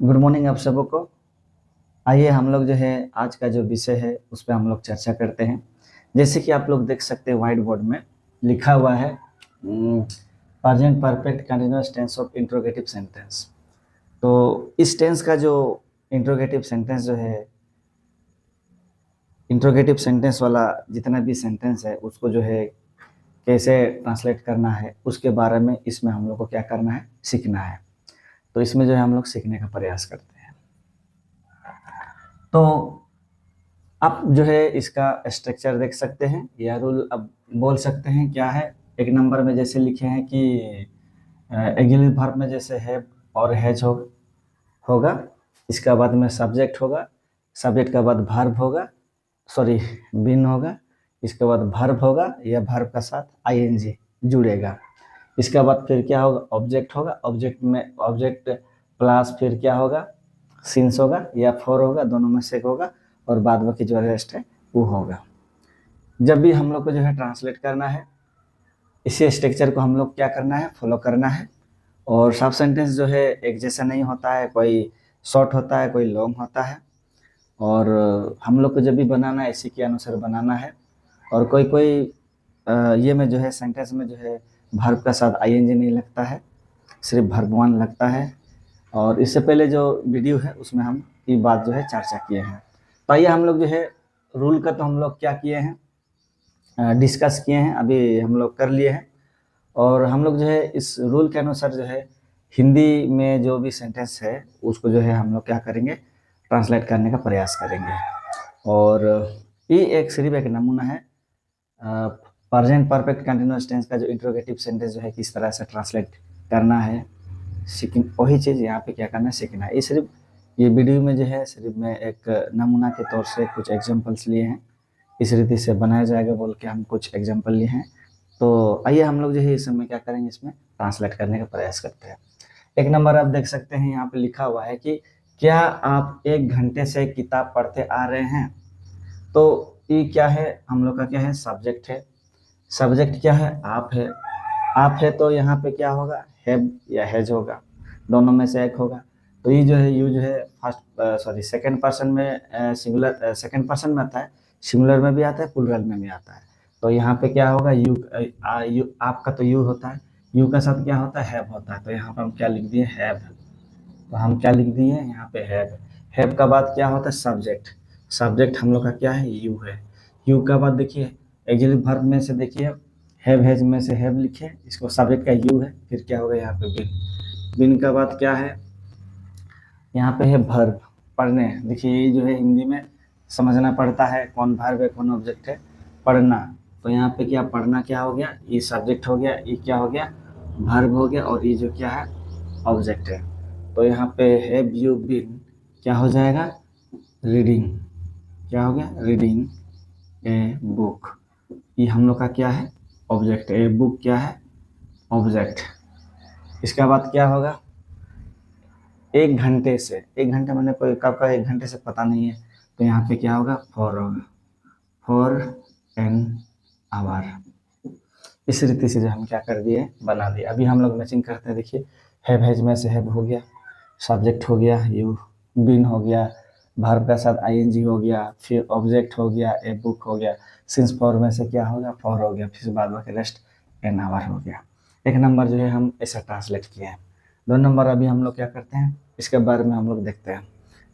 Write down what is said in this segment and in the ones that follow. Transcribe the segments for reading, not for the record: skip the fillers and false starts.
Good morning आप सबों को। आइए हम लोग जो है आज का जो विषय है उस पर हम लोग चर्चा करते हैं। जैसे कि आप लोग देख सकते हैं व्हाइट बोर्ड में लिखा हुआ है present perfect continuous tense of interrogative sentence. तो इस टेंस का जो इंट्रोगेटिव सेंटेंस जो है, इंट्रोगेटिव सेंटेंस वाला जितना भी सेंटेंस है उसको जो है कैसे ट्रांसलेट करना है उसके बारे में इसमें हम लोग को क्या करना है, सीखना है। तो इसमें जो है हम लोग सीखने का प्रयास करते हैं। तो आप जो है इसका स्ट्रक्चर देख सकते हैं या रूल अब बोल सकते हैं क्या है। एक नंबर में जैसे लिखे हैं कि ऑक्सिलरी वर्ब में जैसे है और हैज होगा। इसका बाद में सब्जेक्ट होगा, सब्जेक्ट का बाद वर्ब होगा, सॉरी बिन होगा। इसके बाद वर्ब होगा या वर्ब का साथ आईएनजी जुड़ेगा। इसके बाद फिर क्या होगा, ऑब्जेक्ट होगा। ऑब्जेक्ट में ऑब्जेक्ट प्लस फिर क्या होगा, सिंस होगा या फॉर होगा, दोनों में से एक होगा और बाद बाकी जो रेस्ट है वो होगा। जब भी हम लोग को जो है ट्रांसलेट करना है इसी स्ट्रक्चर को हम लोग क्या करना है, फॉलो करना है। और सब सेंटेंस जो है एक जैसा नहीं होता है, कोई शॉर्ट होता है कोई लॉन्ग होता है। और हम लोग को जब भी बनाना है इसी के अनुसार बनाना है। और कोई कोई ये में जो है सेंटेंस में जो है वर्ब का साथ आईएनजी नहीं लगता है, सिर्फ वर्ब वन लगता है। और इससे पहले जो वीडियो है उसमें हम ये बात जो है चर्चा किए हैं। तो आइए हम लोग जो है रूल का तो हम लोग क्या किए हैं, डिस्कस किए हैं, अभी हम लोग कर लिए हैं। और हम लोग जो है इस रूल के अनुसार जो है हिंदी में जो भी सेंटेंस है उसको जो है हम लोग क्या करेंगे, ट्रांसलेट करने का प्रयास करेंगे। और ये एक सिर्फ एक नमूना है प्रेजेंट परफेक्ट कंटिन्यूअस टेंस का जो इंट्रोगेटिव सेंटेंस जो है किस तरह से ट्रांसलेट करना है, वही चीज़ यहाँ पे क्या करना है, सीखना है। ये सिर्फ ये वीडियो में जो है सिर्फ मैं एक नमूना के तौर से कुछ एग्जांपल्स लिए हैं, इस रीति से बनाया जाएगा बोल के हम कुछ एग्जांपल लिए हैं। तो आइए हम लोग जो है इस समय क्या करेंगे, इसमें ट्रांसलेट करने का प्रयास करते हैं। एक नंबर आप देख सकते हैं यहाँ पे लिखा हुआ है कि क्या आप 1 घंटे से किताब पढ़ते आ रहे हैं। तो ये क्या है, हम लोग का क्या है, सब्जेक्ट है। सब्जेक्ट क्या है, आप है। आप है तो यहाँ पे क्या होगा, हैव या हैज होगा, दोनों में से एक होगा। तो ये जो है यूज है फर्स्ट सॉरी सेकंड पर्सन में, सिंगुलर सेकंड पर्सन में आता है, सिंगुलर में भी आता है, प्लूरल में भी आता है। तो यहाँ पे क्या होगा, यू आपका तो यू होता है, यू का साथ क्या होता है, हैव होता है। तो यहाँ पे हम क्या लिख दिए, हैव। तो हम क्या लिख दिए यहाँ पे, हैव। हैव का बाद क्या होता है, सब्जेक्ट। सब्जेक्ट हम लोग का क्या है, यू है। यू का बाद देखिए एक्सिलरी वर्ब में से देखिए हैव हैज में से हैव लिखे, इसको सब्जेक्ट का यू है, फिर क्या होगा यहाँ पे बिन। बिन का बाद क्या है, यहाँ पे है वर्ब, पढ़ने। देखिए ये जो है हिंदी में समझना पड़ता है कौन वर्ब है कौन ऑब्जेक्ट है, पढ़ना। तो यहाँ पे क्या, पढ़ना क्या हो गया, ये सब्जेक्ट हो गया, ये क्या हो गया, वर्ब हो गया, और ये जो क्या है, ऑब्जेक्ट है। तो यहाँ पे हैव यू बीन क्या हो जाएगा, रीडिंग। क्या हो गया, रीडिंग ए बुक। ये हम लोग का क्या है, ऑब्जेक्ट। ए बुक क्या है, ऑब्जेक्ट। इसके बाद क्या होगा, 1 घंटे से, 1 घंटे मैंने कोई कब का 1 घंटे से पता नहीं है। तो यहाँ पे क्या होगा, फॉर होगा, फॉर एन आवर। इस रीति से जो हम क्या कर दिए, बना दिए। अभी हम लोग मैचिंग करते हैं, देखिए हैव हैज में से हैव हो गया, सब्जेक्ट हो गया यू, बीन हो गया, वर्ब का साथ आईएनजी हो गया, फिर ऑब्जेक्ट हो गया, ए बुक हो गया, सिंस फॉर में से क्या होगा, फॉर हो गया, फिर बाद बाकी रेस्ट एन आवर हो गया। एक नंबर जो है हम ऐसा ट्रांसलेट किए हैं। 2 नंबर अभी हम लोग क्या करते हैं इसके बारे में हम लोग देखते हैं।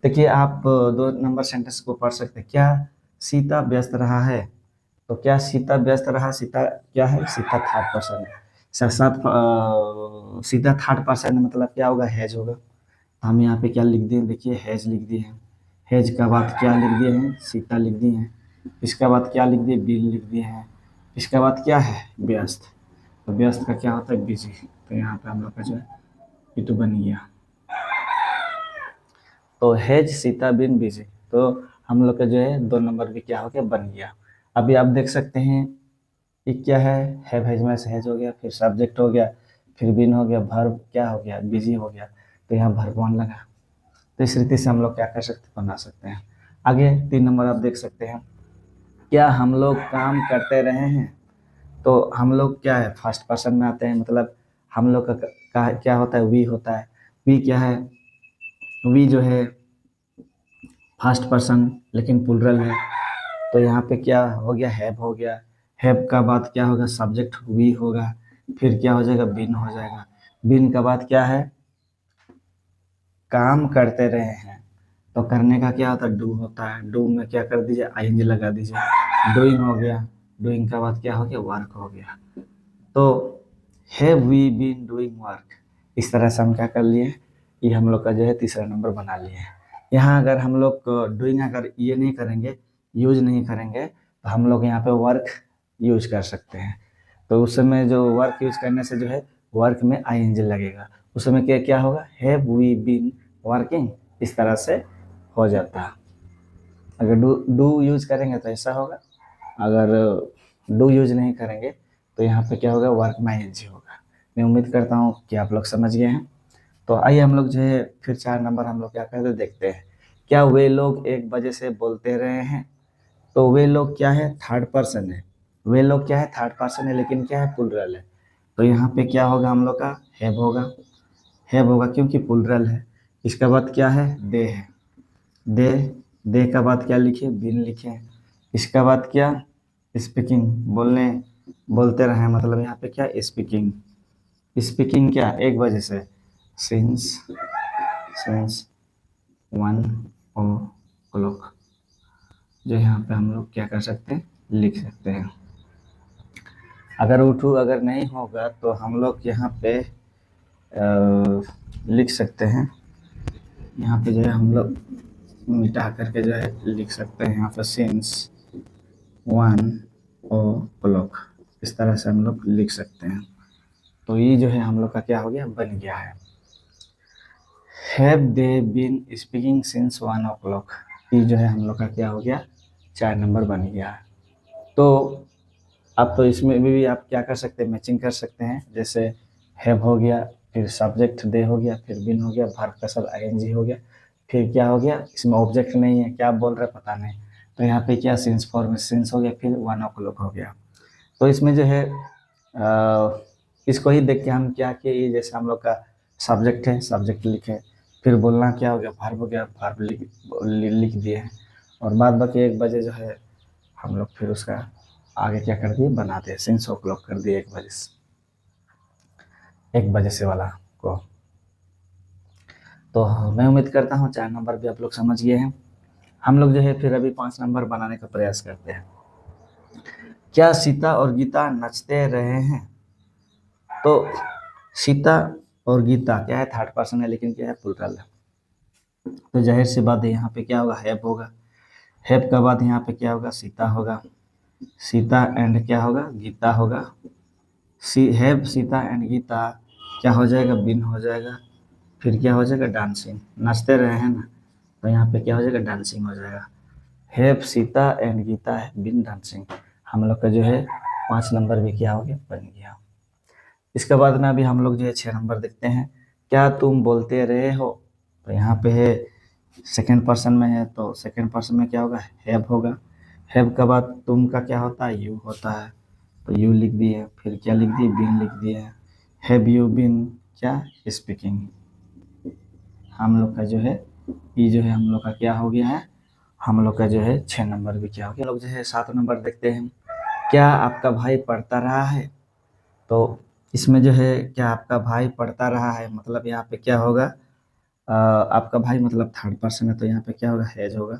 देखिए आप 2 नंबर सेंटेंस को पढ़ सकते हैं, क्या सीता व्यस्त रहा है। तो क्या सीता व्यस्त रहा, सीता क्या है, सीता थर्ड पर्सन है। साथ सीता थर्ड पर्सन मतलब क्या होगा, हैज होगा। तो हम यहाँ पे क्या लिख दिए, देखिए हैज लिख दिए हैं। हैज का बाद क्या लिख दिए हैं, सीता लिख दिए हैं। इसके बाद क्या लिख दिए, बिल लिख दिए हैं। इसके बाद क्या है, व्यस्त। तो व्यस्त का क्या होता है, बिजी। तो यहाँ पे हम लोग का जो है ये तो बन गया। तो हैज सीता बिन बिजी, तो हम लोग का जो है 2 नंबर भी क्या हो गया, बन गया। अभी आप देख सकते हैं ये क्या है, हैव हैज में से हैज हो गया, फिर सब्जेक्ट हो गया, फिर बिन हो गया, वर्ब क्या हो गया, बिजी हो गया। तो यहाँ वर्ब वन लगा। तो इस रीति से हम लोग क्या कर सकते हैं, बना सकते हैं। आगे 3 नंबर आप देख सकते हैं, क्या हम लोग काम करते रहे हैं। तो हम लोग क्या है, फर्स्ट पर्सन में आते हैं, मतलब हम लोग का क्या होता है, वी होता है। वी क्या है, वी जो है फर्स्ट पर्सन लेकिन प्लूरल है, तो यहाँ पे क्या हो गया, हैव हो गया। हैव का बाद क्या होगा, सब्जेक्ट वी होगा, फिर क्या हो जाएगा, बीन हो जाएगा। बीन का बाद क्या है, काम करते रहे हैं, तो करने का क्या होता है, डू होता है। डू में क्या कर दीजिए, आईएनजी लगा दीजिए, डूइंग हो गया। डूइंग का बाद क्या हो गया, वर्क हो गया। तो have we been doing work, इस तरह से हम क्या कर लिए, ये हम लोग का जो है तीसरा नंबर बना लिए। यहाँ अगर हम लोग डूइंग अगर ये नहीं करेंगे, यूज नहीं करेंगे, तो हम लोग यहाँ पे वर्क यूज कर सकते हैं। तो उस समय जो वर्क यूज करने से जो है वर्क में आईएनजी लगेगा, उस समय क्या क्या होगा, हैव वी बीन वर्किंग, इस तरह से हो जाता है। अगर डू डू यूज करेंगे तो ऐसा होगा, अगर डू यूज नहीं करेंगे तो यहाँ पे क्या होगा, वर्क में आईएनजी होगा। मैं उम्मीद करता हूँ कि आप लोग समझ गए हैं। तो आइए हम लोग जो है फिर 4 नंबर हम लोग क्या करते हैं, देखते हैं। क्या वे लोग 1 बजे से बोलते रहे हैं, तो वे लोग क्या है, थर्ड पर्सन है। वे लोग क्या है, थर्ड पर्सन है, लेकिन क्या है, प्लूरल है। तो यहाँ पे क्या होगा, हम लोग का हैव होगा। हैव होगा क्योंकि प्लूरल है। इसके बाद क्या है, दे है। दे, दे का बाद क्या लिखे, बिन लिखे। इसका बाद क्या, स्पीकिंग, बोलने, बोलते रहे, मतलब यहाँ पे क्या, स्पीकिंग। स्पीकिंग क्या, 1 बजे से, सिंस, सिंस 1 o'clock, जो यहाँ पे हम लोग क्या कर सकते हैं, लिख सकते हैं। अगर उठू अगर नहीं होगा तो हम लोग यहाँ पे लिख सकते हैं। यहाँ पे जो है हम लोग मिटा करके जो है लिख सकते हैं, यहाँ पर सिंस 1 o'clock, इस तरह से हम लोग लिख सकते हैं। तो ये जो है हम लोग का क्या हो गया, बन गया है। Have they been speaking since 1 o'clock, ये जो है हम लोग का क्या हो गया, 4 नंबर बन गया है। तो आप तो इसमें भी आप क्या कर सकते हैं, मैचिंग कर सकते हैं। जैसे हैव हो गया, फिर सब्जेक्ट दे हो गया, फिर बिन हो गया, वर्ब का सब आईएनजी हो गया, फिर क्या हो गया, इसमें ऑब्जेक्ट नहीं है, क्या बोल रहे पता नहीं, तो यहाँ पे क्या सिंस फॉर्म में सिंस हो गया, फिर 1 o'clock हो गया। तो इसमें जो है इसको ही देख के हम क्या किए, ये जैसे हम लोग का सब्जेक्ट है, सब्जेक्ट लिखे, फिर बोलना क्या हो गया, वर्ब हो गया, वर्ब लिख दिए हैं, और बाद बाकी 1 बजे जो है हम लोग फिर उसका आगे क्या कर दिए, बना दिए, सिंस o'clock कर दिए, 1 बजे से वाला को। तो मैं उम्मीद करता हूँ 4 नंबर भी आप लोग समझ गए हैं। हम लोग जो है फिर अभी 5 नंबर बनाने का प्रयास करते हैं। क्या सीता और गीता नचते रहे हैं, तो सीता और गीता क्या है, थर्ड पर्सन है, लेकिन क्या है, प्लूरल है। तो जाहिर सी बात है यहाँ पे क्या होगा, हैव होगा। हैव का बाद यहाँ पे क्या होगा, सीता होगा। सीता एंड क्या होगा, गीता होगा। हैव सीता एंड गीता क्या हो जाएगा, बिन हो जाएगा। फिर क्या हो जाएगा, डांसिंग, नाचते रहे हैं ना, तो यहाँ पे क्या हो जाएगा, डांसिंग हो जाएगा। हैव सीता एंड गीता है, बिन डांसिंग, हम लोग का जो है 5 नंबर भी क्या हो गया, बन गया। इसके बाद में अभी हम लोग जो है 6 नंबर देखते हैं। क्या तुम बोलते रहे हो, तो यहाँ पे है सेकेंड पर्सन में है, तो सेकेंड पर्सन में क्या होगा, हैव होगा। हैव के बाद तुम का क्या होता है, यू होता है, तो यू लिख दिए, फिर क्या लिख दिए, बिन लिख दिए। हैव यू बिन क्या, स्पीकिंग। हम लोग का जो है ये जो है हम लोग का क्या हो गया है, हम लोग का जो है 6 नंबर भी क्या हो गया। हम लोग जो है 7 नंबर देखते हैं। क्या आपका भाई पढ़ता रहा है, तो इसमें जो है क्या आपका भाई पढ़ता रहा है, मतलब यहाँ पे क्या होगा, आपका भाई मतलब थर्ड पर्सन है, तो यहाँ पे क्या होगा, हैज होगा।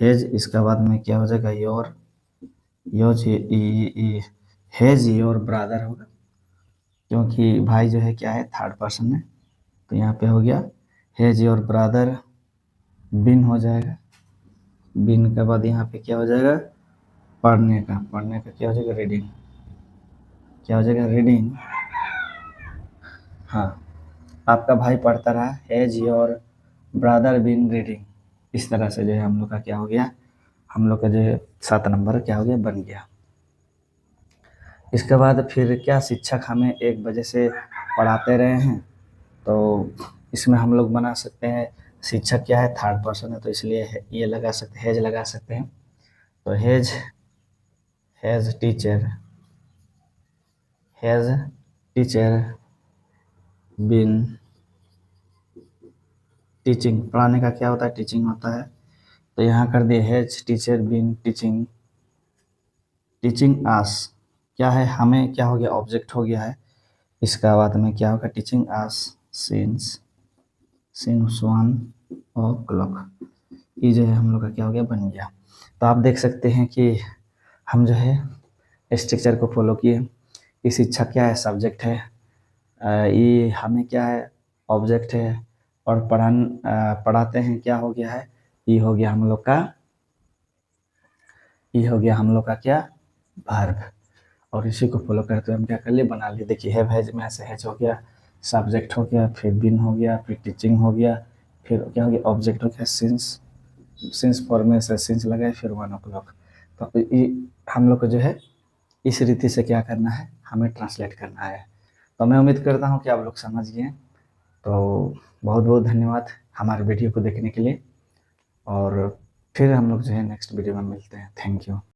हैज, इसका बाद में क्या हो जाएगा, योर, योज, हैज योर ब्रदर होगा, क्योंकि भाई जो है क्या है, थर्ड पर्सन है, तो यहाँ पे हो गया हैज योर ब्रदर। बिन हो जाएगा। बिन के बाद यहाँ पे क्या हो जाएगा, पढ़ने का क्या हो जाएगा, रीडिंग, क्या हो जाएगा, रीडिंग। हाँ, आपका भाई पढ़ता रहा, has your brother been reading, इस तरह से जो है हम लोग का क्या हो गया, हम लोग का जो है 7 नंबर क्या हो गया, बन गया। इसके बाद फिर क्या, शिक्षक हमें 1 बजे से पढ़ाते रहे हैं, तो इसमें हम लोग बना सकते हैं, शिक्षक क्या है, थर्ड पर्सन है, तो इसलिए ये लगा सकते, हैज लगा सकते हैं। तो has teacher, has teacher been teaching, पढ़ाने का क्या होता है, टीचिंग होता है। तो यहाँ कर दिए has teacher been teaching, teaching as क्या है, हमें क्या हो गया, ऑब्जेक्ट हो गया है। इसका बाद में क्या होगा, टीचिंग आस सिंस 1 o'clock, ये जो है हम लोग का क्या हो गया, बन गया। तो आप देख सकते हैं कि हम जो है स्ट्रक्चर को फॉलो किए। ये शिक्षा क्या है, सब्जेक्ट है, ये हमें क्या है, ऑब्जेक्ट है, और पढ़ाते हैं क्या हो गया है, ये हो गया हम लोग का, ये हो गया हम लोग का क्या, वर्ब। और इसी को फॉलो करते हुए हम क्या कर लिए, बना लिए। देखिए हैव हैज में से हैज हो गया, सब्जेक्ट हो गया, फिर बिन हो गया, फिर टीचिंग हो गया, फिर क्या हो गया, ऑब्जेक्ट हो गया सिंस फॉर्म से सिंस लगाए, फिर 1 o'clock। तो ये हम लोग को जो है इस रीति से क्या करना है, हमें ट्रांसलेट करना है। तो मैं उम्मीद करता हूँ कि आप लोग समझ गए। तो बहुत बहुत धन्यवाद हमारे वीडियो को देखने के लिए, और फिर हम लोग जो है नेक्स्ट वीडियो में मिलते हैं। Thank you.